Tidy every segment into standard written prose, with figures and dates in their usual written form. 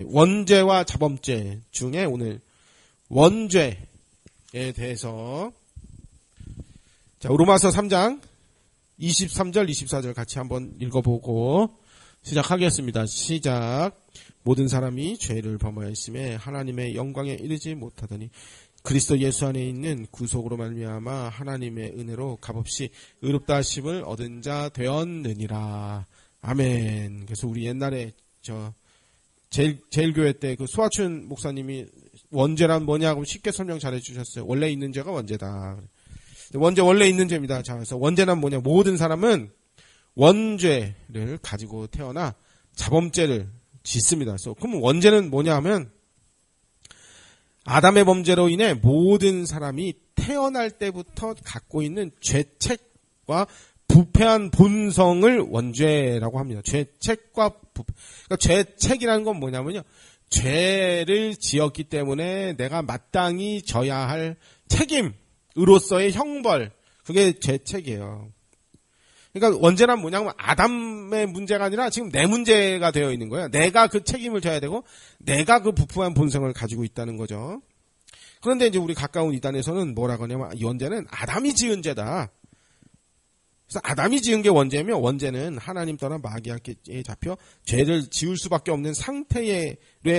원죄와 자범죄 중에 오늘 원죄에 대해서 로마서 3장 23절 24절 같이 한번 읽어보고 시작하겠습니다. 시작. 모든 사람이 죄를 범하였음에 하나님의 영광에 이르지 못하더니 그리스도 예수 안에 있는 구속으로 말미암아 하나님의 은혜로 값없이 의롭다 하심을 얻은 자 되었느니라. 아멘. 그래서 우리 옛날에 제일교회 때 그 수아춘 목사님이 원죄란 뭐냐고 쉽게 설명 잘해 주셨어요. 원래 있는 죄가 원죄다. 원죄 원래 있는 죄입니다. 자, 그래서 원죄란 뭐냐? 모든 사람은 원죄를 가지고 태어나 자범죄를 짓습니다. 그래서 그럼 원죄는 뭐냐 하면 아담의 범죄로 인해 모든 사람이 태어날 때부터 갖고 있는 죄책과 부패한 본성을 원죄라고 합니다. 죄책과 부패. 그러니까 죄책이라는 건 뭐냐면요. 죄를 지었기 때문에 내가 마땅히 져야 할 책임으로서의 형벌. 그게 죄책이에요. 그러니까 원죄란 뭐냐면 아담의 문제가 아니라 지금 내 문제가 되어 있는 거예요. 내가 그 책임을 져야 되고 내가 그 부패한 본성을 가지고 있다는 거죠. 그런데 이제 우리 가까운 이단에서는 뭐라고 하냐면 이 원죄는 아담이 지은 죄다. 그래서 아담이 지은 게 원죄면 원죄는 하나님 떠나 마귀에게 잡혀 죄를 지을 수밖에 없는 상태에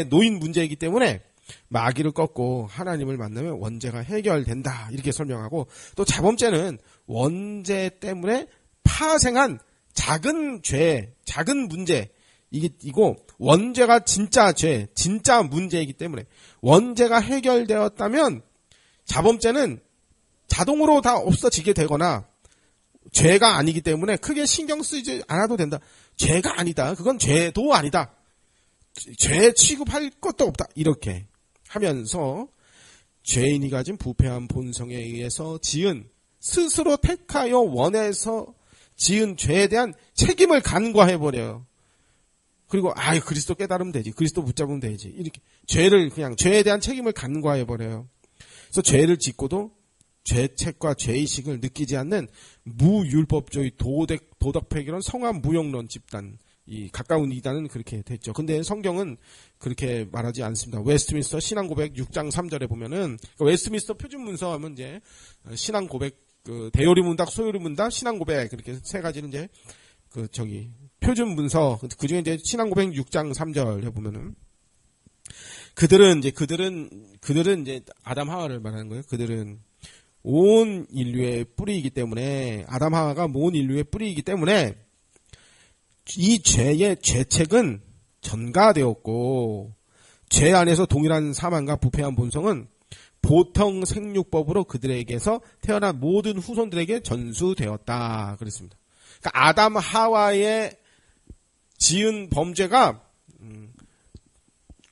놓인 문제이기 때문에 마귀를 꺾고 하나님을 만나면 원죄가 해결된다. 이렇게 설명하고 또 자범죄는 원죄 때문에 파생한 작은 죄, 작은 문제 이고 원죄가 진짜 죄, 진짜 문제이기 때문에 원죄가 해결되었다면 자범죄는 자동으로 다 없어지게 되거나 죄가 아니기 때문에 크게 신경 쓰지 않아도 된다. 죄가 아니다. 그건 죄도 아니다. 죄 취급할 것도 없다. 이렇게 하면서 죄인이 가진 부패한 본성에 의해서 지은 스스로 택하여 원해서 지은 죄에 대한 책임을 간과해버려요. 그리고 그리스도 깨달으면 되지. 그리스도 붙잡으면 되지. 이렇게 죄에 대한 책임을 간과해버려요. 그래서 죄를 짓고도 죄책과 죄의식을 느끼지 않는 무율법주의 도덕폐기론 성화 무용론 집단, 이 가까운 이단은 그렇게 됐죠. 근데 성경은 그렇게 말하지 않습니다. 웨스트민스터 신앙고백 6장 3절에 보면은 웨스트민스터 표준문서 하면 이제 신앙고백 대요리 문답, 소요리 문답, 신앙고백 그렇게 세 가지는 이제 표준문서 그 중에 이제 신앙고백 6장 3절에 보면은 그들은 이제 아담 하와를 말하는 거예요. 그들은 온 인류의 뿌리이기 때문에 아담 하와가 온 인류의 뿌리이기 때문에 이 죄의 죄책은 전가되었고 죄 안에서 동일한 사망과 부패한 본성은 보통 생육법으로 그들에게서 태어난 모든 후손들에게 전수되었다. 그랬습니다. 그러니까 아담 하와의 지은 범죄가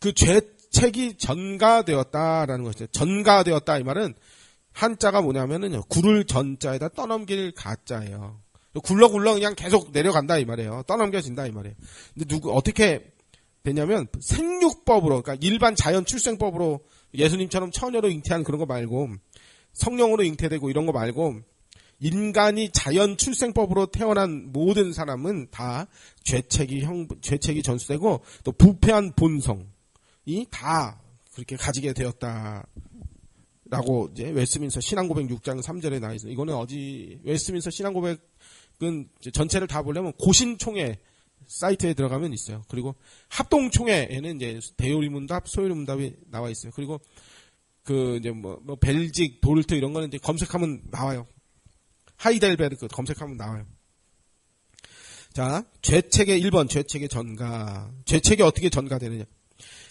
그 죄책이 전가되었다라는 것이죠. 전가되었다 이 말은 한자가 뭐냐면은 굴을 전자에다 떠넘길 가자예요. 굴러굴러 그냥 계속 내려간다 이 말이에요. 떠넘겨진다 이 말이에요. 근데 어떻게 되냐면 생육법으로, 그러니까 일반 자연 출생법으로 예수님처럼 처녀로 잉태한 그런 거 말고 성령으로 잉태되고 이런 거 말고 인간이 자연 출생법으로 태어난 모든 사람은 다 죄책이 전수되고 또 부패한 본성이 다 그렇게 가지게 되었다. 라고 이제 웨스트민스터 신앙고백 6장 3절에 나와 있어요. 이거는 웨스트민스터 신앙고백은 전체를 다 보려면 고신총회 사이트에 들어가면 있어요. 그리고 합동총회에는 이제 대요리 문답, 소요리 문답이 나와 있어요. 그리고 이제 벨직, 도르트 이런 거는 이제 검색하면 나와요. 하이델베르크 검색하면 나와요. 자, 죄책의 1번, 죄책의 전가. 죄책이 어떻게 전가되느냐.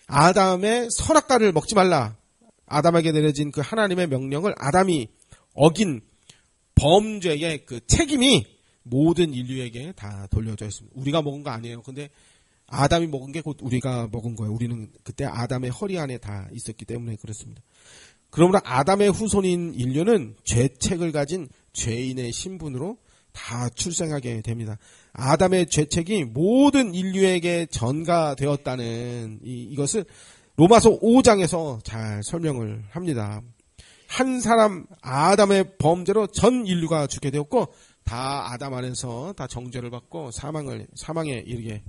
아담의 선악과를 먹지 말라. 아담에게 내려진 그 하나님의 명령을 아담이 어긴 범죄의 그 책임이 모든 인류에게 다 돌려져 있습니다. 우리가 먹은 거 아니에요. 근데 아담이 먹은 게 곧 우리가 먹은 거예요. 우리는 그때 아담의 허리 안에 다 있었기 때문에 그렇습니다. 그러므로 아담의 후손인 인류는 죄책을 가진 죄인의 신분으로 다 출생하게 됩니다. 아담의 죄책이 모든 인류에게 전가되었다는 이것을 로마서 5장에서 잘 설명을 합니다. 한 사람 아담의 범죄로 전 인류가 죽게 되었고 다 아담 안에서 다 정죄를 받고 사망에 이르게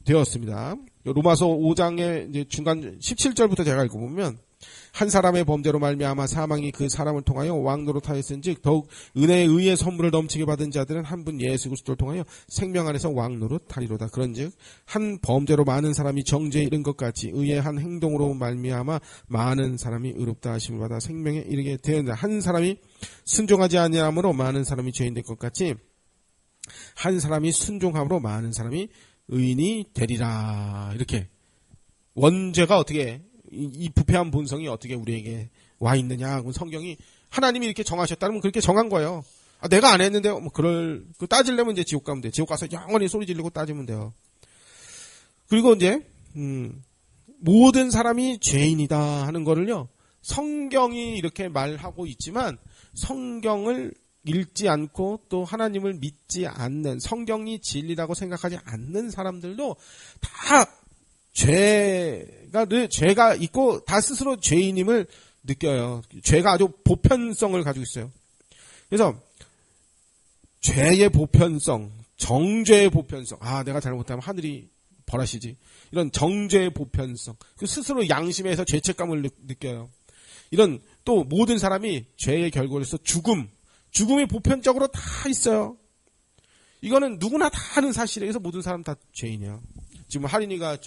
되었습니다. 로마서 5장의 이제 중간 17절부터 제가 읽어보면 한 사람의 범죄로 말미암아 사망이 그 사람을 통하여 왕노릇하였은즉 더욱 은혜의 의의 선물을 넘치게 받은 자들은 한 분 예수 그리스도를 통하여 생명 안에서 왕노릇하리로다. 그런즉 한 범죄로 많은 사람이 정죄에 이른 것 같이 의의 한 행동으로 말미암아 많은 사람이 의롭다 하심을 받아 생명에 이르게 되었다. 한 사람이 순종하지 아니함으로 많은 사람이 죄인 될 것 같이 한 사람이 순종함으로 많은 사람이 의인이 되리라. 이렇게 원죄가 어떻게 이 부패한 본성이 어떻게 우리에게 와 있느냐. 그럼 성경이 하나님이 이렇게 정하셨다면 그렇게 정한 거예요. 아, 내가 안 했는데 뭐 따지려면 이제 지옥 가면 돼. 지옥 가서 영원히 소리 지르고 따지면 돼요. 그리고 이제 모든 사람이 죄인이다 하는 거를요. 성경이 이렇게 말하고 있지만 성경을 읽지 않고 또 하나님을 믿지 않는 성경이 진리라고 생각하지 않는 사람들도 다 죄가 있고 다 스스로 죄인임을 느껴요. 죄가 아주 보편성을 가지고 있어요. 그래서 죄의 보편성, 정죄의 보편성. 아, 내가 잘못하면 하늘이 벌하시지. 이런 정죄의 보편성. 그 스스로 양심에서 죄책감을 느껴요. 이런 또 모든 사람이 죄의 결과로서 죽음이 보편적으로 다 있어요. 이거는 누구나 다 아는 사실이에요. 그래서 모든 사람 다 죄인이에요. 지금 하린이가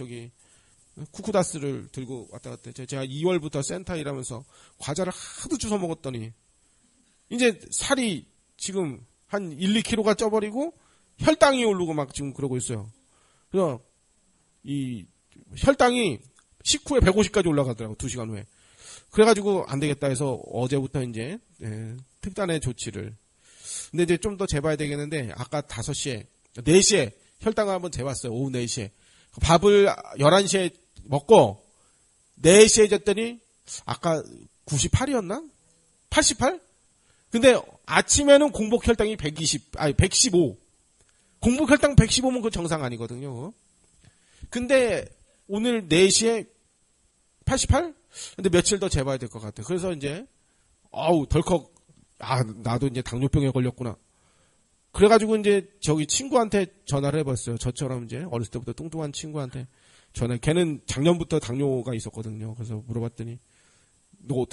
쿠쿠다스를 들고 왔다 갔다 했죠. 제가 2월부터 센터 일하면서 과자를 하도 주워 먹었더니 이제 살이 지금 한 1, 2kg가 쪄버리고 혈당이 오르고 막 지금 그러고 있어요. 그래서 이 혈당이 식후에 150까지 올라가더라고. 2시간 후에. 그래가지고 안 되겠다 해서 어제부터 이제 특단의 조치를. 근데 이제 좀 더 재봐야 되겠는데 아까 5시에 4시에 혈당을 한번 재봤어요. 오후 4시에. 밥을 11시에 먹고 4시에 잤더니 아까 98이었나? 88? 근데 아침에는 공복 혈당이 115. 공복 혈당 115면 그거 정상 아니거든요. 근데 오늘 4시에 88? 근데 며칠 더 재봐야 될 것 같아요. 그래서 이제 덜컥 나도 이제 당뇨병에 걸렸구나. 그래가지고 이제 저기 친구한테 전화를 해봤어요. 저처럼 이제 어렸을 때부터 뚱뚱한 친구한테 걔는 작년부터 당뇨가 있었거든요. 그래서 물어봤더니 너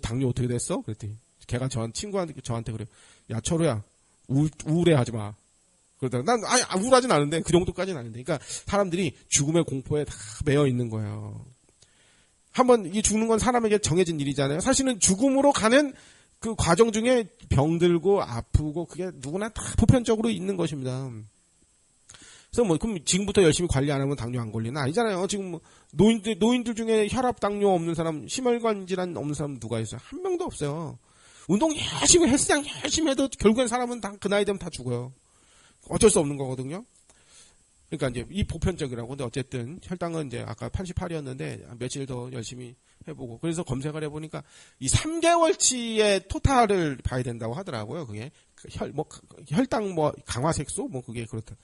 당뇨 어떻게 됐어? 그랬더니 걔가 저한테 그래. 야 철우야 우울해하지 마. 그러다가 난 우울하진 않은데 그 정도까지는 아닌데. 그러니까 사람들이 죽음의 공포에 다 매여 있는 거예요. 한번 이 죽는 건 사람에게 정해진 일이잖아요. 사실은 죽음으로 가는 그 과정 중에 병들고 아프고 그게 누구나 다 보편적으로 있는 것입니다. 그래서 그럼 지금부터 열심히 관리 안 하면 당뇨 안 걸리나? 아니잖아요. 지금 노인들 중에 혈압 당뇨 없는 사람, 심혈관 질환 없는 사람 누가 있어요? 한 명도 없어요. 운동 열심히 헬스장 열심히 해도 결국엔 사람은 다 그 나이 되면 다 죽어요. 어쩔 수 없는 거거든요. 그러니까 이제 이 보편적이라고. 근데 어쨌든 혈당은 이제 아까 88이었는데 며칠 더 열심히 해보고. 그래서 검색을 해보니까 이 3개월치의 토탈을 봐야 된다고 하더라고요. 그게 혈당 강화색소 그게 그렇다.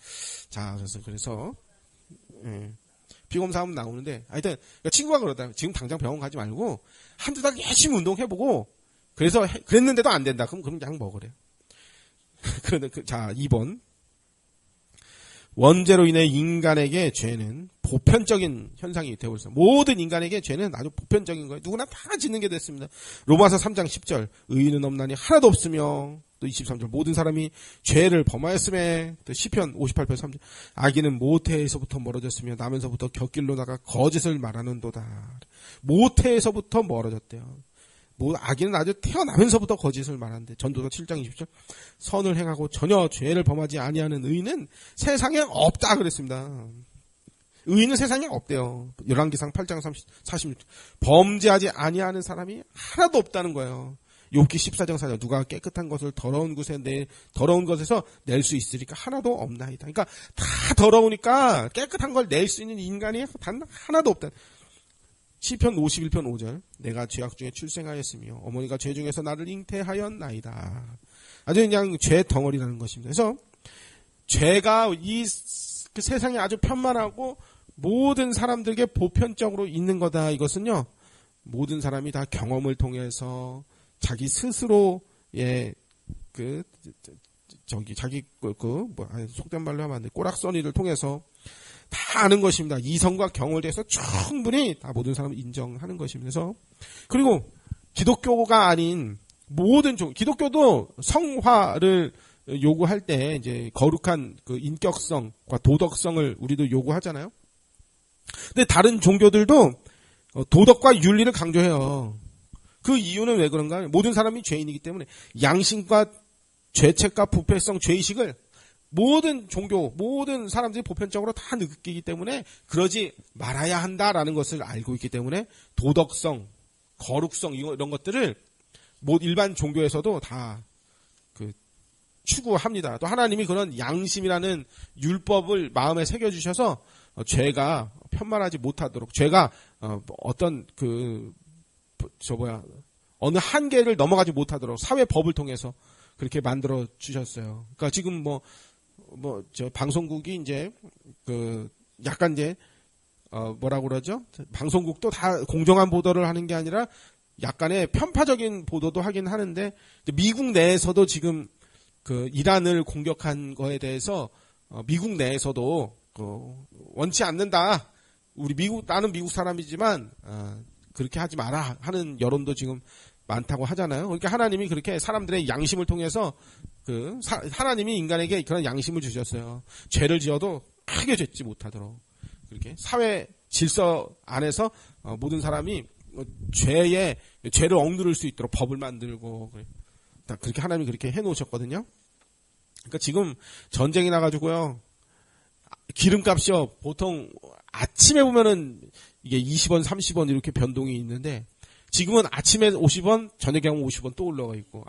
자, 그래서 비검사하면 나오는데 하여튼 친구가 그러다. 지금 당장 병원 가지 말고 한두 달 열심히 운동해보고 그랬는데도 안 된다. 그럼 약 먹으래요. 그런데 자, 2번. 원죄로 인해 인간에게 죄는 보편적인 현상이 되고 있어요. 모든 인간에게 죄는 아주 보편적인 거예요. 누구나 다 짓는 게 됐습니다. 로마서 3장 10절 의인은 없나니 하나도 없으며 또 23절 모든 사람이 죄를 범하였음에 또 시편 58편 3절 악인은 모태에서부터 멀어졌으며 나면서부터 곁길로 나가 거짓을 말하는도다. 모태에서부터 멀어졌대요. 악인은 아주 태어나면서부터 거짓을 말하는데 전도서 7장 20절 선을 행하고 전혀 죄를 범하지 아니하는 의인은 세상에 없다 그랬습니다. 의인은 세상에 없대요. 열왕기상 8장 46절 범죄하지 아니하는 사람이 하나도 없다는 거예요. 욥기 14장 4절 누가 깨끗한 것을 더러운 것에서 낼 수 있으리까 하나도 없나이다. 그러니까 다 더러우니까 깨끗한 걸 낼 수 있는 인간이 단 하나도 없다. 시편 51편 5절 내가 죄악 중에 출생하였으며 어머니가 죄 중에서 나를 잉태하였나이다. 아주 그냥 죄 덩어리라는 것입니다. 그래서 죄가 그 세상에 아주 편만하고 모든 사람들에게 보편적으로 있는 거다. 이것은요 모든 사람이 다 경험을 통해서 자기 스스로의 자기 속된 말로 하면 안 돼. 꼬락서니를 통해서 다 아는 것입니다. 이성과 경험에 대해서 충분히 다 모든 사람을 인정하는 것입니다. 그래서 그리고 기독교가 아닌 모든 기독교도 성화를 요구할 때 이제 거룩한 그 인격성과 도덕성을 우리도 요구하잖아요. 근데 다른 종교들도 도덕과 윤리를 강조해요. 그 이유는 왜 그런가? 모든 사람이 죄인이기 때문에 양심과 죄책과 부패성, 죄의식을 모든 종교, 모든 사람들이 보편적으로 다 느끼기 때문에 그러지 말아야 한다라는 것을 알고 있기 때문에 도덕성, 거룩성 이런 것들을 일반 종교에서도 다 추구합니다. 또 하나님이 그런 양심이라는 율법을 마음에 새겨주셔서 죄가 편만하지 못하도록, 죄가 어떤 어느 한계를 넘어가지 못하도록 사회 법을 통해서 그렇게 만들어 주셨어요. 그러니까 지금 방송국이 이제 약간 이제 뭐라고 그러죠? 방송국도 다 공정한 보도를 하는 게 아니라 약간의 편파적인 보도도 하긴 하는데, 미국 내에서도 지금 이란을 공격한 거에 대해서 미국 내에서도 원치 않는다. 나는 미국 사람이지만 그렇게 하지 마라 하는 여론도 지금 많다고 하잖아요. 그러니까 하나님이 그렇게 사람들의 양심을 통해서 하나님이 인간에게 그런 양심을 주셨어요. 죄를 지어도 크게 짓지 못하도록 그렇게 사회 질서 안에서 모든 사람이 죄를 억누를 수 있도록 법을 만들고 그렇게 하나님이 그렇게 해놓으셨거든요. 그러니까 지금 전쟁이 나가지고요. 기름값이요. 보통 아침에 보면은 이게 20원, 30원 이렇게 변동이 있는데 지금은 아침에 50원, 저녁에 하면 50원 또 올라가 있고,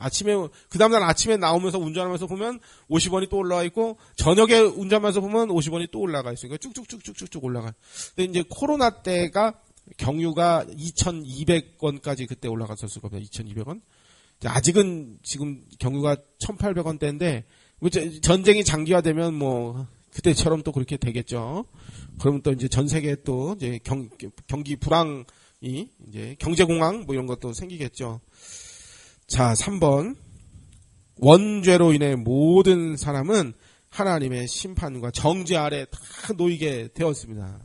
그 다음날 아침에 나오면서 운전하면서 보면 50원이 또 올라가 있고, 저녁에 운전하면서 보면 50원이 또 올라가 있어요. 그러니까 쭉쭉쭉쭉쭉 올라가요. 근데 이제 코로나 때가 경유가 2,200원까지 그때 올라갔었을 겁니다. 2,200원. 아직은 지금 경유가 1,800원대인데, 전쟁이 장기화되면 그때처럼 또 그렇게 되겠죠. 그러면 또 이제 전 세계에 또 이제 경기 불황이 이제 경제공황 이런 것도 생기겠죠. 자, 3번. 원죄로 인해 모든 사람은 하나님의 심판과 정죄 아래 다 놓이게 되었습니다.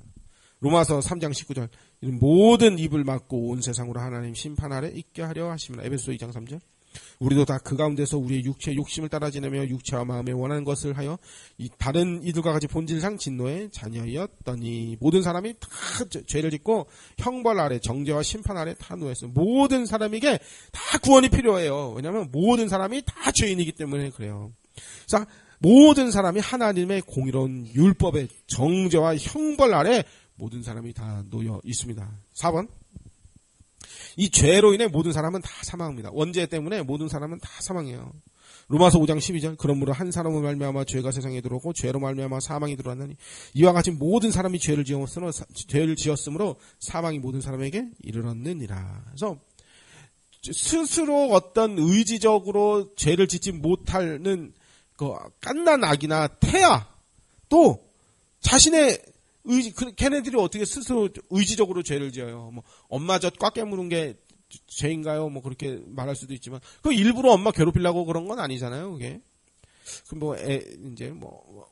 로마서 3장 19절. 모든 입을 막고 온 세상으로 하나님 심판 아래 있게 하려 하십니다. 에베소 2장 3절. 우리도 다 그 가운데서 우리의 육체의 욕심을 따라 지내며 육체와 마음에 원하는 것을 하여 다른 이들과 같이 본질상 진노의 자녀였더니, 모든 사람이 다 죄를 짓고 형벌 아래, 정죄와 심판 아래 다 놓였어요. 모든 사람에게 다 구원이 필요해요. 왜냐하면 모든 사람이 다 죄인이기 때문에 그래요. 그래서 모든 사람이 하나님의 공의로운 율법의 정죄와 형벌 아래 모든 사람이 다 놓여 있습니다. 4번. 이 죄로 인해 모든 사람은 다 사망합니다. 원죄 때문에 모든 사람은 다 사망해요. 로마서 5장 12절. 그러므로 한 사람으로 말미암아 죄가 세상에 들어오고 죄로 말미암아 사망이 들어왔나니 이와 같이 모든 사람이 죄를 지었으므로 사망이 모든 사람에게 이르렀느니라. 그래서 스스로 어떤 의지적으로 죄를 짓지 못하는 깐난 악이나 태아, 또 자신의 걔네들이 어떻게 스스로 의지적으로 죄를 지어요? 엄마 젖 꽉 깨무는 게 죄인가요? 그렇게 말할 수도 있지만, 일부러 엄마 괴롭히려고 그런 건 아니잖아요, 그게.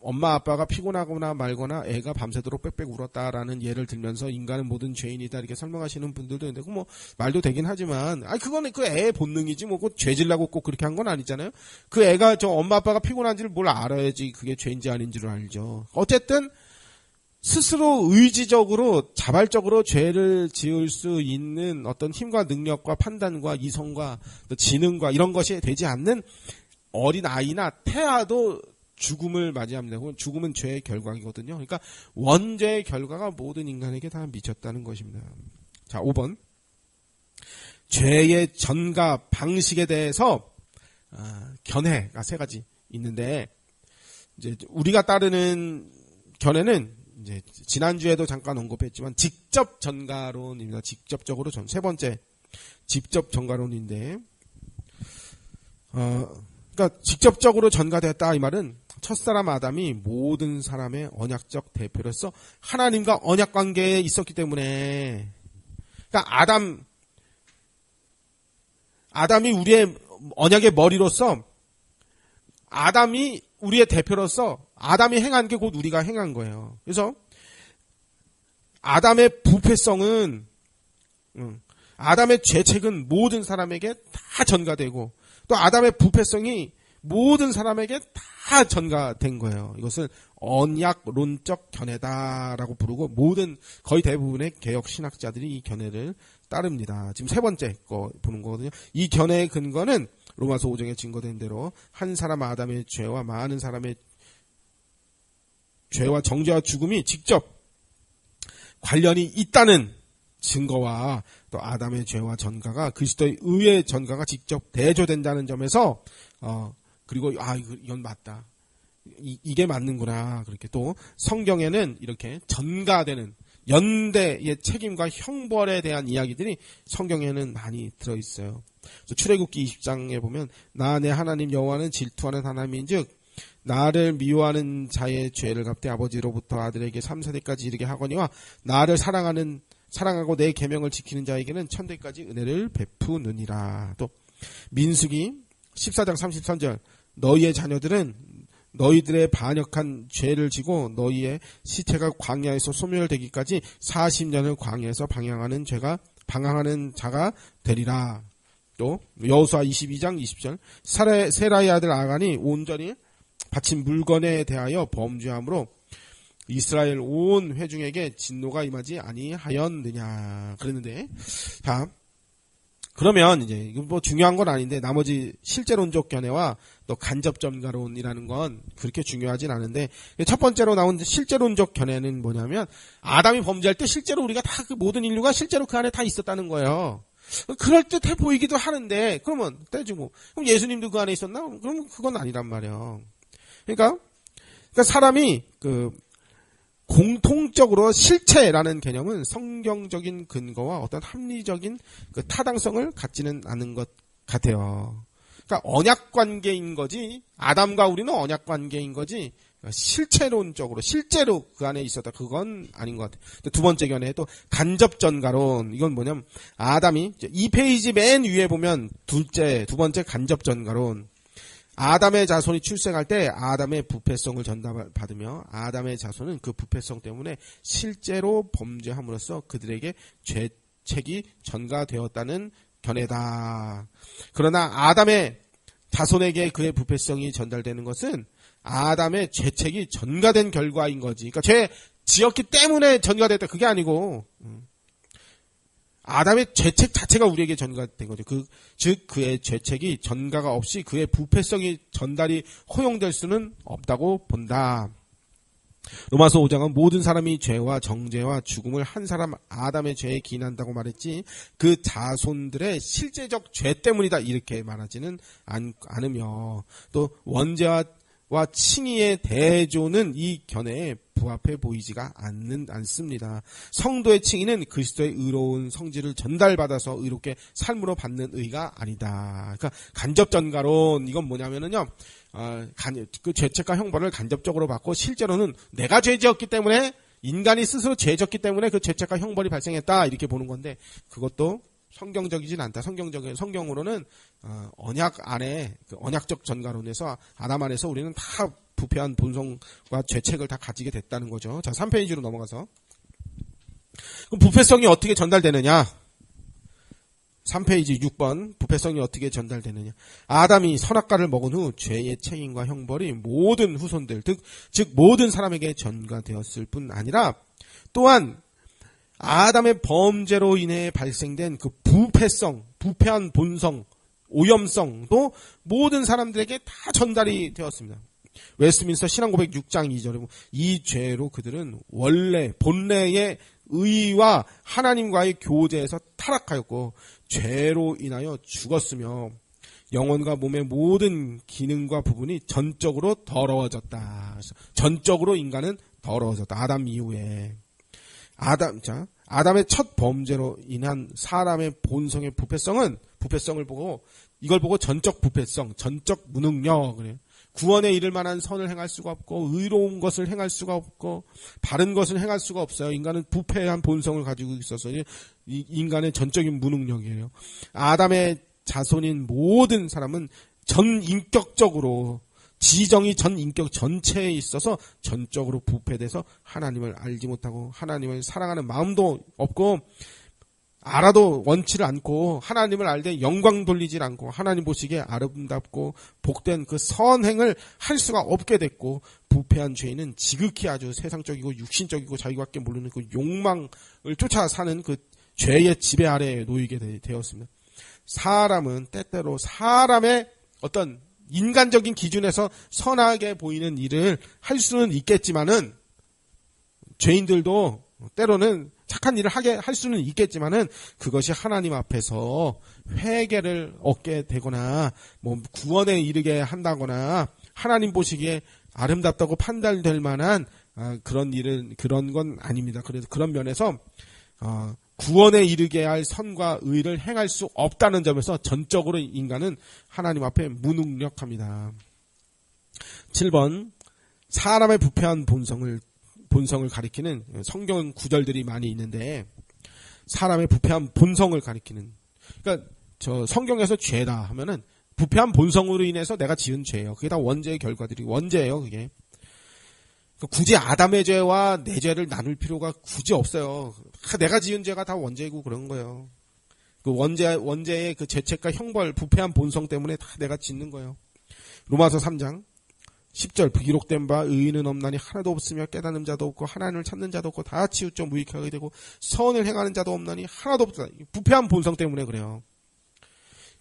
엄마 아빠가 피곤하거나 말거나 애가 밤새도록 빽빽 울었다라는 예를 들면서 인간은 모든 죄인이다 이렇게 설명하시는 분들도 있는데, 말도 되긴 하지만, 그거는 그 애의 본능이지, 꼭 죄질라고 꼭 그렇게 한 건 아니잖아요? 그 애가 엄마 아빠가 피곤한지를 뭘 알아야지 그게 죄인지 아닌지를 알죠. 어쨌든, 스스로 의지적으로 자발적으로 죄를 지을 수 있는 어떤 힘과 능력과 판단과 이성과 지능과 이런 것이 되지 않는 어린 아이나 태아도 죽음을 맞이합니다. 죽음은 죄의 결과이거든요. 그러니까 원죄의 결과가 모든 인간에게 다 미쳤다는 것입니다. 자, 5번. 죄의 전가 방식에 대해서 견해가 세 가지 있는데, 이제 우리가 따르는 견해는 이제 지난주에도 잠깐 언급했지만 직접 전가론입니다. 직접적으로 세 번째 직접 전가론인데, 그러니까 직접적으로 전가되었다 이 말은 첫사람 아담이 모든 사람의 언약적 대표로서 하나님과 언약 관계에 있었기 때문에, 그러니까 아담이 우리의 언약의 머리로서, 아담이 우리의 대표로서 아담이 행한 게 곧 우리가 행한 거예요. 그래서 아담의 부패성은 아담의 죄책은 모든 사람에게 다 전가되고 또 아담의 부패성이 모든 사람에게 다 전가된 거예요. 이것을 언약론적 견해다라고 부르고 거의 대부분의 개혁 신학자들이 이 견해를 따릅니다. 지금 세 번째 거 보는 거거든요. 이 견해의 근거는 로마서 5장에 증거된 대로 한 사람 아담의 죄와 많은 사람의 죄와 정죄와 죽음이 직접 관련이 있다는 증거와 또 아담의 죄와 전가가 그리스도의 의의 전가가 직접 대조된다는 점에서 그리고 이건 맞다. 이게 맞는구나. 그렇게 또 성경에는 이렇게 전가되는 연대의 책임과 형벌에 대한 이야기들이 성경에는 많이 들어있어요. 출애굽기 20장에 보면 나 내 하나님 여호와는 질투하는 하나님인즉 나를 미워하는 자의 죄를 갚되 아버지로부터 아들에게 3세대까지 이르게 하거니와 나를 사랑하고 내 계명을 지키는 자에게는 천대까지 은혜를 베푸느니라. 또 민수기 14장 33절 너희의 자녀들은 너희들의 반역한 죄를 지고 너희의 시체가 광야에서 소멸되기까지 40년을 광야에서 방황하는 자가 되리라. 또 여호수아 22장 20절 세라의 아들 아간이 온전히 바친 물건에 대하여 범죄함으로 이스라엘 온 회중에게 진노가 임하지 아니하였느냐 그랬는데, 자 그러면 이제 이건 뭐 중요한 건 아닌데 나머지 실제론적 견해와 또 간접 전가론이라는 건 그렇게 중요하진 않은데, 첫 번째로 나온 실제론적 견해는 뭐냐면 아담이 범죄할 때 실제로 우리가 다 그 모든 인류가 실제로 그 안에 다 있었다는 거예요. 그럴듯해 보이기도 하는데 그러면 떼주고 그럼 예수님도 그 안에 있었나? 그럼 그건 아니란 말이에요. 그러니까 사람이 공통적으로 실체라는 개념은 성경적인 근거와 어떤 합리적인 타당성을 갖지는 않은 것 같아요. 그러니까 언약 관계인 거지, 아담과 우리는 언약 관계인 거지, 실체론적으로 실제로 그 안에 있었다 그건 아닌 것 같아요. 두 번째 견해 또 간접 전가론. 이건 뭐냐면 아담이 2페이지 맨 위에 보면 두 번째 간접 전가론. 아담의 자손이 출생할 때 아담의 부패성을 전달받으며 아담의 자손은 그 부패성 때문에 실제로 범죄함으로써 그들에게 죄책이 전가되었다는 견해다. 그러나 아담의 자손에게 그의 부패성이 전달되는 것은 아담의 죄책이 전가된 결과인 거지. 그러니까 죄 지었기 때문에 전가됐다 그게 아니고 아담의 죄책 자체가 우리에게 전가된 거죠. 즉 그의 죄책이 전가가 없이 그의 부패성이 전달이 허용될 수는 없다고 본다. 로마서 5장은 모든 사람이 죄와 정죄와 죽음을 한 사람 아담의 죄에 기인한다고 말했지 그 자손들의 실제적 죄 때문이다 이렇게 말하지는 않으며 또 원죄와 칭의의 대조는 이 견해에 부합해 보이지가 않습니다. 성도의 칭의는 그리스도의 의로운 성질을 전달받아서 의롭게 삶으로 받는 의가 아니다. 그러니까 간접 전가론 이건 뭐냐면은요, 그 죄책과 형벌을 간접적으로 받고 실제로는 내가 죄지었기 때문에 인간이 스스로 죄졌기 때문에 그 죄책과 형벌이 발생했다 이렇게 보는 건데 그것도 성경적이진 않다. 성경으로는 언약 안에 언약적 전가론에서 아담 안에서 우리는 다 부패한 본성과 죄책을 다 가지게 됐다는 거죠. 자, 3페이지로 넘어가서 그럼 부패성이 어떻게 전달되느냐? 3페이지 6번 부패성이 어떻게 전달되느냐? 아담이 선악과를 먹은 후 죄의 책임과 형벌이 모든 후손들 즉 모든 사람에게 전가되었을 뿐 아니라 또한 아담의 범죄로 인해 발생된 그 부패한 본성, 오염성도 모든 사람들에게 다 전달이 되었습니다. 웨스트민스터 신앙고백 6장 2절에 이 죄로 그들은 본래의 의와 하나님과의 교제에서 타락하였고 죄로 인하여 죽었으며 영혼과 몸의 모든 기능과 부분이 전적으로 더러워졌다. 전적으로 인간은 더러워졌다. 아담 이후에. 아담의 첫 범죄로 인한 사람의 본성의 부패성을 보고 이걸 보고 전적 부패성, 전적 무능력 그래요. 구원에 이를 만한 선을 행할 수가 없고 의로운 것을 행할 수가 없고 바른 것을 행할 수가 없어요. 인간은 부패한 본성을 가지고 있어서 이 인간의 전적인 무능력이에요. 아담의 자손인 모든 사람은 전 인격적으로 지정이 전 인격 전체에 있어서 전적으로 부패돼서 하나님을 알지 못하고 하나님을 사랑하는 마음도 없고 알아도 원치를 않고 하나님을 알되 영광 돌리질 않고 하나님 보시기에 아름답고 복된 그 선행을 할 수가 없게 됐고 부패한 죄인은 지극히 아주 세상적이고 육신적이고 자기밖에 모르는 그 욕망을 쫓아 사는 그 죄의 지배 아래에 놓이게 되었습니다. 사람은 때때로 사람의 어떤 인간적인 기준에서 선하게 보이는 일을 할 수는 있겠지만은 죄인들도 때로는 착한 일을 할 수는 있겠지만은 그것이 하나님 앞에서 회개를 얻게 되거나 뭐 구원에 이르게 한다거나 하나님 보시기에 아름답다고 판단될 만한 그런 건 아닙니다. 그래서 그런 면에서 구원에 이르게 할 선과 의를 행할 수 없다는 점에서 전적으로 인간은 하나님 앞에 무능력합니다. 7번 사람의 부패한 본성을 가리키는 성경 구절들이 많이 있는데 사람의 부패한 본성을 가리키는 그러니까 저 성경에서 죄다 하면은 부패한 본성으로 인해서 내가 지은 죄예요. 그게 다 원죄의 결과들이 원죄예요. 그게 굳이 아담의 죄와 내 죄를 나눌 필요가 굳이 없어요. 내가 지은 죄가 다 원죄이고 그런 거예요. 그 원죄의 그 죄책과 형벌, 부패한 본성 때문에 다 내가 짓는 거예요. 로마서 3장 10절 기록된 바 의인은 없나니 하나도 없으며 깨닫는 자도 없고 하나님을 찾는 자도 없고 다 치우쳐 무익하게 되고 선을 행하는 자도 없나니 하나도 없다. 부패한 본성 때문에 그래요.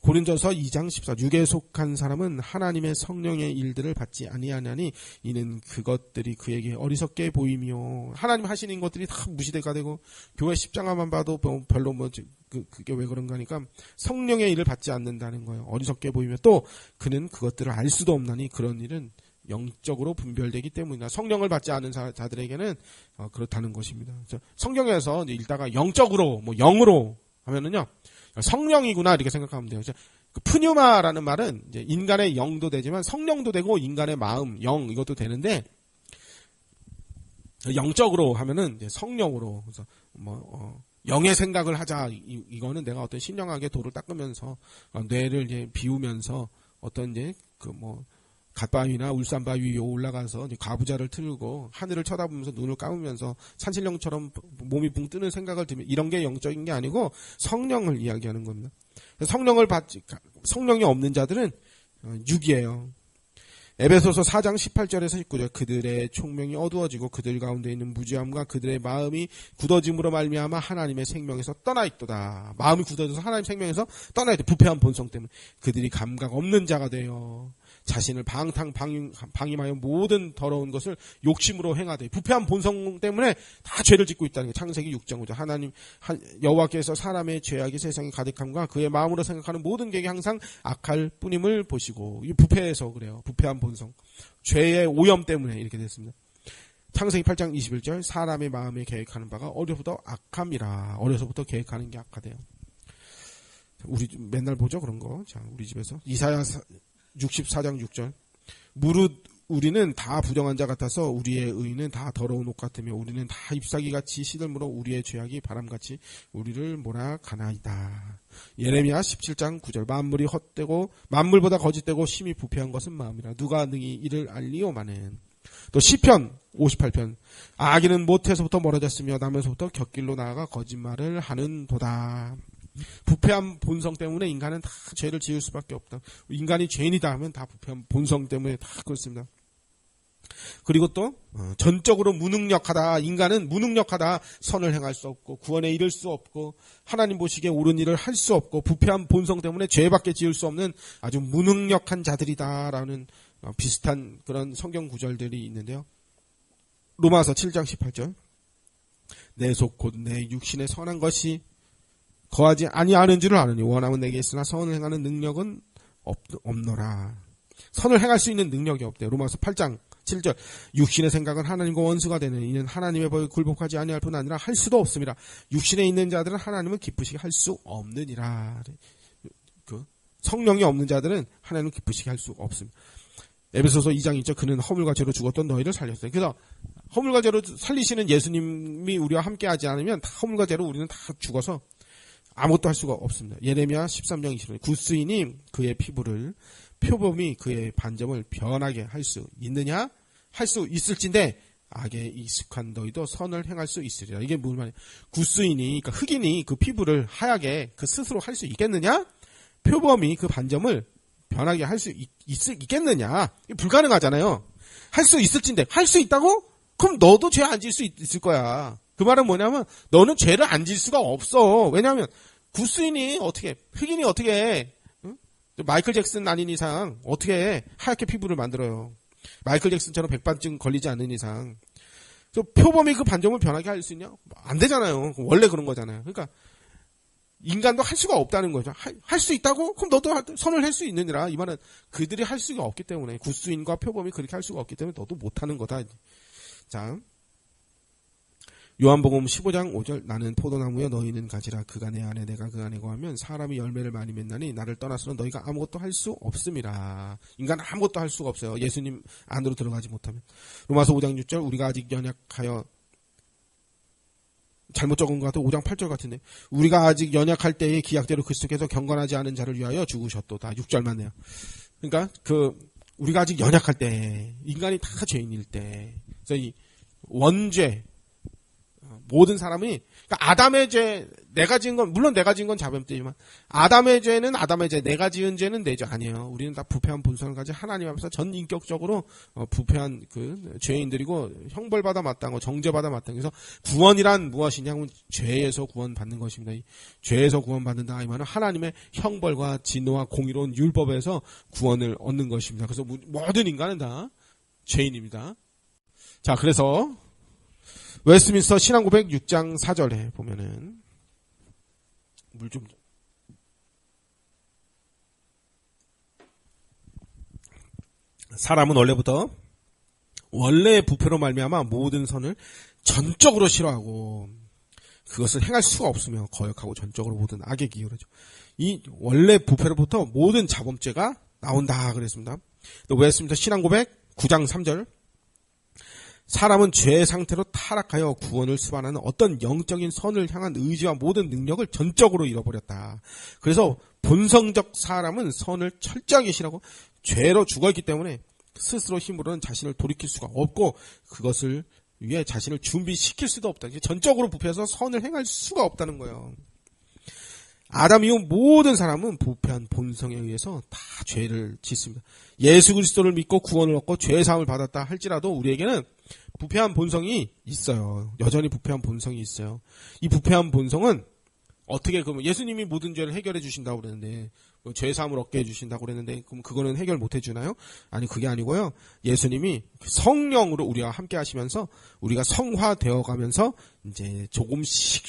고린도서 2장 14 육에 속한 사람은 하나님의 성령의 일들을 받지 아니하나니 이는 그것들이 그에게 어리석게 보이며 하나님 하시는 것들이 다 무시대가 되고 교회 십자가만 봐도 별로 그게 왜 그런가 하니까 성령의 일을 받지 않는다는 거예요. 어리석게 보이며 또 그는 그것들을 알 수도 없나니 그런 일은 영적으로 분별되기 때문이다. 성령을 받지 않은 자들에게는 그렇다는 것입니다. 성경에서 읽다가 영적으로 뭐 영으로 하면은요 성령이구나 이렇게 생각하면 돼요. 그 푸뉴마라는 말은 이제 인간의 영도 되지만 성령도 되고 인간의 마음, 영 이것도 되는데 영적으로 하면은 이제 성령으로 그래서 영의 생각을 하자 이거는 내가 어떤 신령하게 돌을 닦으면서 뇌를 이제 비우면서 어떤 이제 갓바위나 울산바위 위에 올라가서 가부좌를 틀고 하늘을 쳐다보면서 눈을 감으면서 산신령처럼 몸이 붕 뜨는 생각을 들면 이런 게 영적인 게 아니고 성령을 이야기하는 겁니다. 성령이 없는 자들은 육이에요. 에베소서 4장 18절에서 19절 그들의 총명이 어두워지고 그들 가운데 있는 무지함과 그들의 마음이 굳어짐으로 말미암아 하나님의 생명에서 떠나 있도다. 마음이 굳어져서 하나님 생명에서 떠나 있다. 부패한 본성 때문에 그들이 감각 없는 자가 되어 자신을 방임하여 모든 더러운 것을 욕심으로 행하되 부패한 본성 때문에 다 죄를 짓고 있다는 게 창세기 6장 5절 하나님 여호와께서 사람의 죄악이 세상에 가득함과 그의 마음으로 생각하는 모든 계획이 항상 악할 뿐임을 보시고 이 부패해서 그래요. 부패한 본성 죄의 오염 때문에 이렇게 됐습니다. 창세기 8장 21절 사람의 마음에 계획하는 바가 어려서부터 악함이라. 어려서부터 계획하는 게 악하대요. 우리 맨날 보죠 그런 거. 자 우리 집에서 이사야 64장 6절 무릇 우리는 다 부정한 자 같아서 우리의 의는 다 더러운 옷 같으며 우리는 다 잎사귀같이 시들므로 우리의 죄악이 바람같이 우리를 몰아가나이다. 예레미야 17장 9절 만물이 헛되고 만물보다 거짓되고 심히 부패한 것은 마음이라 누가 능히 이를 알리오마는. 또 시편 58편 악인은 모태에서부터 멀어졌으며 나면서부터 곁길로 나아가 거짓말을 하는도다. 부패한 본성 때문에 인간은 다 죄를 지을 수밖에 없다. 인간이 죄인이다 하면 다 부패한 본성 때문에 다 그렇습니다. 그리고 또 전적으로 무능력하다. 인간은 무능력하다. 선을 행할 수 없고 구원에 이를 수 없고 하나님 보시기에 옳은 일을 할 수 없고 부패한 본성 때문에 죄밖에 지을 수 없는 아주 무능력한 자들이다라는 비슷한 그런 성경 구절들이 있는데요. 로마서 7장 18절 내 속 곧 내 육신에 선한 것이 거하지 아니하는 줄을 아느니 원함은 내게 있으나 선을 행하는 능력은 없노라. 선을 행할 수 있는 능력이 없대요. 로마서 8장 7절 육신의 생각은 하나님과 원수가 되는 이는 하나님의 법에 굴복하지 아니할 뿐 아니라 할 수도 없습니다. 육신에 있는 자들은 하나님을 기쁘시게 할 수 없느니라. 성령이 없는 자들은 하나님을 기쁘시게 할 수 없습니다. 에베소서 2장 있죠. 그는 허물과 죄로 죽었던 너희를 살렸어요. 그래서 허물과 죄로 살리시는 예수님이 우리와 함께하지 않으면 다 허물과 죄로 우리는 다 죽어서 아무것도 할 수가 없습니다. 예레미야 13장 20절 구스인이 그의 피부를 표범이 그의 반점을 변하게 할 수 있느냐? 할 수 있을진데 악에 익숙한 너희도 선을 행할 수 있으리라. 이게 무슨 말이야? 굿수인이, 그러니까 흑인이 그 피부를 하얗게 그 스스로 할 수 있겠느냐? 표범이 그 반점을 변하게 할 수 있겠느냐? 이게 불가능하잖아요. 할 수 있을진데, 할 수 있다고? 그럼 너도 죄 안 질 수 있을 거야. 그 말은 뭐냐면 너는 죄를 안 질 수가 없어. 왜냐하면 굿수인이 어떻게, 흑인이 어떻게, 응? 마이클 잭슨 아닌 이상 어떻게 하얗게 피부를 만들어요. 마이클 잭슨처럼 백반증 걸리지 않는 이상. 표범이 그 반점을 변하게 할 수 있냐? 안 되잖아요. 원래 그런 거잖아요. 그러니까 인간도 할 수가 없다는 거죠. 할 수 있다고? 그럼 너도 선을 할 수 있느니라. 이 말은 그들이 할 수가 없기 때문에, 굿수인과 표범이 그렇게 할 수가 없기 때문에 너도 못하는 거다. 자, 요한복음 15장 5절 나는 포도나무여 너희는 가지라 그가 내 안에 내가 그 안에 거하면 사람이 열매를 많이 맺나니 나를 떠나서는 너희가 아무것도 할 수 없음이라. 인간은 아무것도 할 수가 없어요. 예수님 안으로 들어가지 못하면. 로마서 5장 6절 우리가 아직 연약하여, 잘못 적은 것 같아요. 5장 8절 같은데 우리가 아직 연약할 때에 기약대로 그리스도께서 경건하지 않은 자를 위하여 죽으셨도다. 6절만 내요. 그러니까 우리가 아직 연약할 때, 인간이 다 죄인일 때, 그래서 이 원죄, 모든 사람이, 그러니까 아담의 죄, 내가 지은 건, 물론 내가 지은 건 자범죄지만, 아담의 죄는 아담의 죄, 내가 지은 죄는 내 죄 아니에요. 우리는 다 부패한 본성을 가진 하나님 앞에서 전 인격적으로 부패한 그 죄인들이고, 형벌받아 마땅하고 정죄받아 마땅. 그래서 구원이란 무엇이냐면 죄에서 구원받는 것입니다. 이 죄에서 구원받는다 이 말은 하나님의 형벌과 진노와 공의로운 율법에서 구원을 얻는 것입니다. 그래서 모든 인간은 다 죄인입니다. 자, 그래서 웨스트민스터 신앙고백 6장 4절에 보면은 물 좀, 사람은 원래의 부패로 말미암아 모든 선을 전적으로 싫어하고 그것을 행할 수가 없으며 거역하고 전적으로 모든 악에 기울어져. 이 원래 부패로부터 모든 자범죄가 나온다 그랬습니다. 또 웨스트민스터 신앙고백 9장 3절 사람은 죄의 상태로 타락하여 구원을 수반하는 어떤 영적인 선을 향한 의지와 모든 능력을 전적으로 잃어버렸다. 그래서 본성적 사람은 선을 철저하게 싫어하고 죄로 죽어있기 때문에 스스로 힘으로는 자신을 돌이킬 수가 없고 그것을 위해 자신을 준비시킬 수도 없다. 전적으로 부패해서 선을 행할 수가 없다는 거예요. 아담 이후 모든 사람은 부패한 본성에 의해서 다 죄를 짓습니다. 예수 그리스도를 믿고 구원을 얻고 죄 사함을 받았다 할지라도 우리에게는 부패한 본성이 있어요. 여전히 부패한 본성이 있어요. 이 부패한 본성은 어떻게, 그러면 예수님이 모든 죄를 해결해 주신다고 그랬는데, 죄 사함을 얻게 해 주신다고 그랬는데, 그럼 그거는 해결 못 해주나요? 아니, 그게 아니고요. 예수님이 성령으로 우리와 함께 하시면서 우리가 성화되어 가면서 이제 조금씩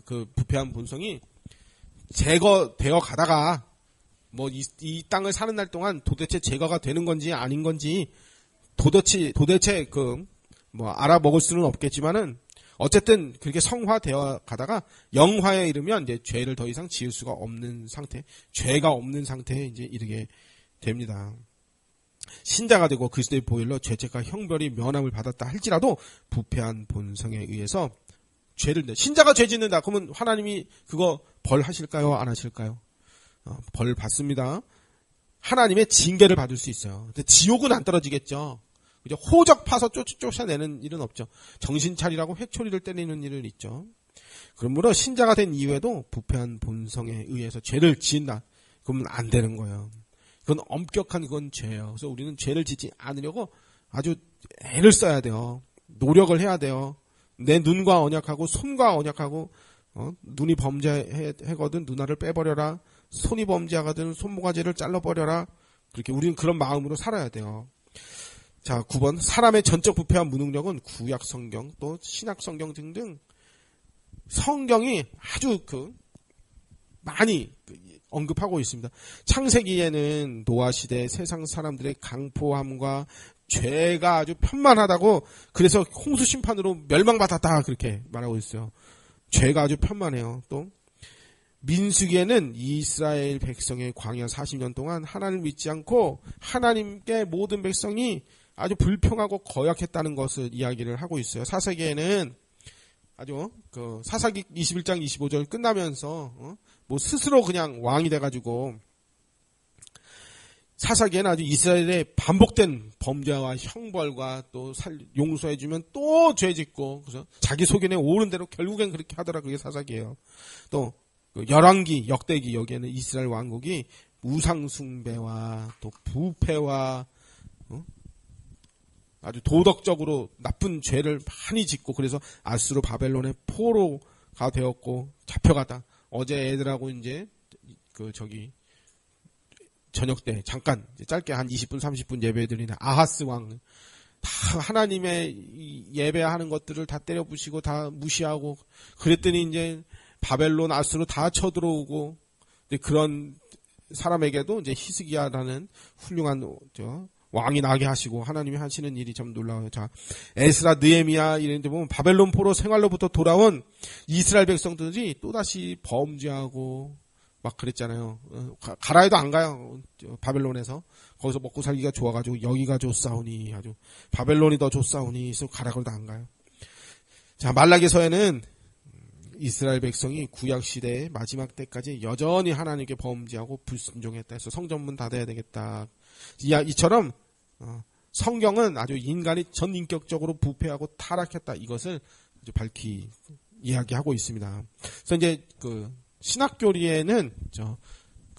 그 부패한 본성이 제거되어 가다가 이 땅을 사는 날 동안 도대체 제거가 되는 건지 아닌 건지 도대체 알아먹을 수는 없겠지만은 어쨌든 그렇게 성화되어 가다가 영화에 이르면 이제 죄를 더 이상 지을 수가 없는 상태, 죄가 없는 상태에 이제 이르게 됩니다. 신자가 되고 그리스도의 보혈로 죄책과 형벌이 면함을 받았다 할지라도 부패한 본성에 의해서 신자가 죄 짓는다. 그러면 하나님이 그거 벌 하실까요? 안 하실까요? 벌 받습니다. 하나님의 징계를 받을 수 있어요. 근데 지옥은 안 떨어지겠죠. 그죠? 호적 파서 쫓아내는 일은 없죠. 정신 차리라고 회초리를 때리는 일은 있죠. 그러므로 신자가 된 이후에도 부패한 본성에 의해서 죄를 지은다. 그러면 안 되는 거예요. 그건 엄격한 그건 죄예요. 그래서 우리는 죄를 짓지 않으려고 아주 애를 써야 돼요. 노력을 해야 돼요. 내 눈과 언약하고 손과 언약하고 눈이 범죄하거든 눈알을 빼버려라. 손이 범죄하거든 손모가지를 잘라버려라. 그렇게 우리는 그런 마음으로 살아야 돼요. 자, 9번 사람의 전적 부패한 무능력은 구약 성경 또 신약 성경 등등 성경이 아주 많이 언급하고 있습니다. 창세기에는 노아 시대 세상 사람들의 강포함과 죄가 아주 편만하다고 그래서 홍수 심판으로 멸망받았다 그렇게 말하고 있어요. 죄가 아주 편만해요. 또 민수기에는 이스라엘 백성의 광야 40년 동안 하나님을 믿지 않고 하나님께 모든 백성이 아주 불평하고 거역했다는 것을 이야기를 하고 있어요. 사사기에는 아주 사사기 21장 25절 끝나면서 스스로 그냥 왕이 돼가지고 사사기에는 아주 이스라엘의 반복된 범죄와 형벌과 또 용서해주면 또 죄짓고, 그래서 자기 소견에 오른 대로 결국엔 그렇게 하더라. 그게 사사기예요. 또 열왕기, 역대기, 여기에는 이스라엘 왕국이 우상숭배와 또 부패와 아주 도덕적으로 나쁜 죄를 많이 짓고, 그래서 아수르 바벨론의 포로가 되었고 잡혀가다. 어제 애들하고 이제 저녁 때 잠깐 짧게 한 20분 30분 예배드리는 아하스 왕, 다 하나님의 예배하는 것들을 다 때려 부시고 다 무시하고 그랬더니 이제 바벨론 아수르 다 쳐들어오고, 그런 사람에게도 이제 히스기야라는 훌륭한 왕이 나게 하시고 하나님이 하시는 일이 참 놀라워요. 자, 에스라, 느헤미야 이런 데 보면 바벨론 포로 생활로부터 돌아온 이스라엘 백성들이 또다시 범죄하고 막 그랬잖아요. 가라 해도 안 가요. 바벨론에서. 거기서 먹고 살기가 좋아가지고 여기가 좋사오니, 아주 바벨론이 더 좋사오니 해서 가라 그래도 안 가요. 자, 말라기서에는 이스라엘 백성이 구약시대의 마지막 때까지 여전히 하나님께 범죄하고 불순종했다 해서 성전문 닫아야 되겠다. 이처럼 성경은 아주 인간이 전인격적으로 부패하고 타락했다, 이것을 밝히 이야기하고 있습니다. 그래서 이제 신학교리에는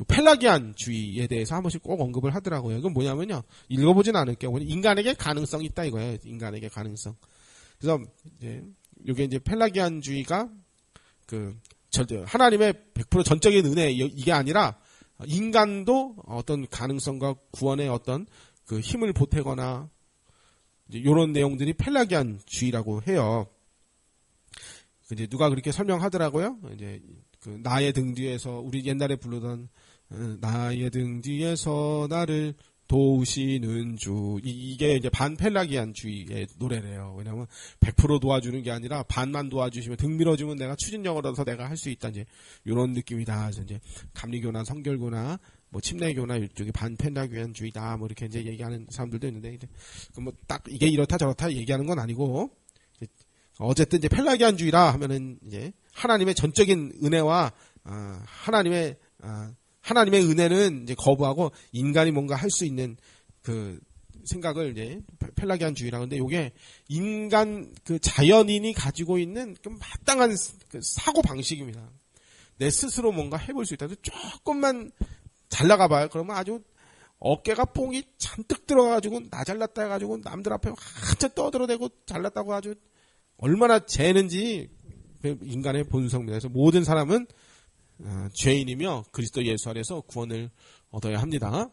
펠라기안주의에 대해서 한 번씩 꼭 언급을 하더라고요. 이건 뭐냐면요, 읽어보진 않을게요. 인간에게 가능성이 있다 이거예요. 인간에게 가능성. 그래서 이게 이제 펠라기안주의가 하나님의 100% 전적인 은혜, 이게 아니라 인간도 어떤 가능성과 구원의 어떤 힘을 보태거나 이런 내용들이 펠라기안주의라고 해요. 이제 누가 그렇게 설명하더라고요. 이제 나의 등 뒤에서, 우리 옛날에 부르던 나의 등 뒤에서 나를 도우시는 주, 이게 이제 반펠라기안주의의 노래래요. 왜냐하면 100% 도와주는 게 아니라 반만 도와주시면, 등 밀어주면 내가 추진력을 얻어서 내가 할 수 있다, 이제 이런 느낌이다. 그래서 이제 감리교나 성결교나 뭐 침례교나 이쪽이 반펠라기안주의다, 뭐 이렇게 이제 얘기하는 사람들도 있는데, 이제 뭐 딱 이게 이렇다 저렇다 얘기하는 건 아니고, 어쨌든 이제 펠라기안주의라 하면은 이제 하나님의 전적인 은혜와 하나님의 은혜는 이제 거부하고 인간이 뭔가 할 수 있는 생각을 이제 펠라기안주의라고 하는데, 요게 인간 자연인이 가지고 있는 마땅한 사고 방식입니다. 내 스스로 뭔가 해볼 수 있다. 조금만 잘 나가봐요. 그러면 아주 어깨가 뽕이 잔뜩 들어가가지고 나 잘났다 해가지고 남들 앞에 한참 떠들어대고 잘났다고 아주 얼마나 재는지 인간의 본성입니다. 그래서 모든 사람은 죄인이며 그리스도 예수 안에서 구원을 얻어야 합니다.